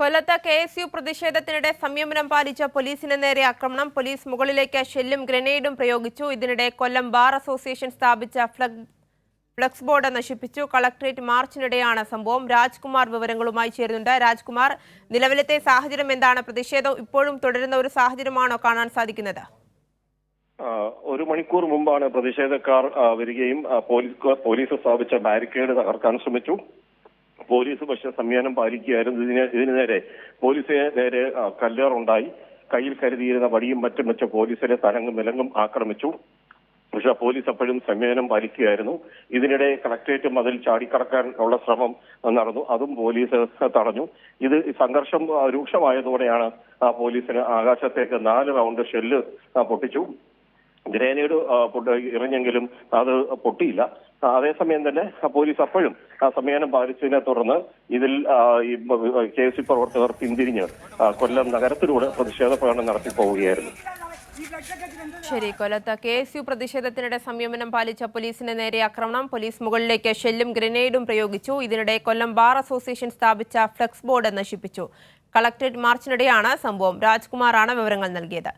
കൊല്ലത്ത് KSU പ്രതിഷേധത്തിനിടെ സംയമനം പാലിച്ച പോലീസിന് നേരെ ആക്രമണം. പോലീസ് മുകളിലേക്ക് ഷെല്ലും ഗ്രനേഡും പ്രയോഗിച്ചു. ഇതിനിടെ കൊല്ലം ബാർ അസോസിയേഷൻ സ്ഥാപിച്ച ഫ്ലക്സ് ബോർഡ് നശിപ്പിച്ചു. കളക്ടറേറ്റ് മാർച്ചിനിടെയാണ് സംഭവം. രാജ്കുമാർ വിവരങ്ങളുമായി ചേരുന്നുണ്ട്. രാജ്കുമാർ, നിലവിലത്തെ സാഹചര്യം എന്താണ്? പ്രതിഷേധം ഇപ്പോഴും തുടരുന്ന ഒരു സാഹചര്യമാണോ കാണാൻ സാധിക്കുന്നത്? ഒരു മണിക്കൂർ മുമ്പാണ് പ്രതിഷേധക്കാർ വരികയും പോലീസ് സ്ഥാപിച്ച ബാരിക്കേഡ് തകർക്കാൻ ശ്രമിച്ചു. പോലീസ് പക്ഷേ സംയമനം പാലിക്കുകയായിരുന്നു. ഇതിന് നേരെ പോലീസിന് നേരെ കല്ലേറുണ്ടായി. കയ്യിൽ കരുതിയിരുന്ന വടിയും മറ്റും വെച്ച് പോലീസിനെ തലങ്ങും വിലങ്ങും ആക്രമിച്ചു. പക്ഷെ പോലീസ് അപ്പോഴും സംയമനം പാലിക്കുകയായിരുന്നു. ഇതിനിടെ കളക്ടറേറ്റ് മതിൽ ചാടിക്കടക്കാനുള്ള ശ്രമം നടന്നു. അതും പോലീസ് തടഞ്ഞു. ഇത് സംഘർഷം രൂക്ഷമായതോടെയാണ് പോലീസിന് ആകാശത്തേക്ക് 4 റൗണ്ട് ഷെല്ല് പൊട്ടിച്ചു. ഗ്രനേഡ് എറിഞ്ഞെങ്കിലും അത് പൊട്ടിയില്ല. അതേസമയം തന്നെ പോലീസ് അപ്പോഴും സംയമനം പാലിച്ചതിനെ തുടർന്ന് ഇതിൽ KSU പ്രവർത്തകർ പിന്തിരിഞ്ഞ് കൊല്ലം നഗരത്തിലൂടെ പ്രതിഷേധ പ്രകടനം നടത്തിപ്പോവുകയായിരുന്നു. ശരി, കൊല്ലത്ത് KSU പ്രതിഷേധത്തിനിടെ സംയമനം പാലിച്ച പോലീസിന് നേരെ ആക്രമണം. പോലീസ് മുകളിലേക്ക് ഷെല്ലും ഗ്രനേഡും പ്രയോഗിച്ചു. ഇതിനിടെ കൊല്ലം ബാർ അസോസിയേഷൻ സ്ഥാപിച്ച ഫ്ലക്സ് ബോർഡ് നശിപ്പിച്ചു. കളക്ടറേറ്റ് മാർച്ചിനിടെയാണ് സംഭവം. രാജ്കുമാറാണ് വിവരങ്ങൾ നൽകിയത്.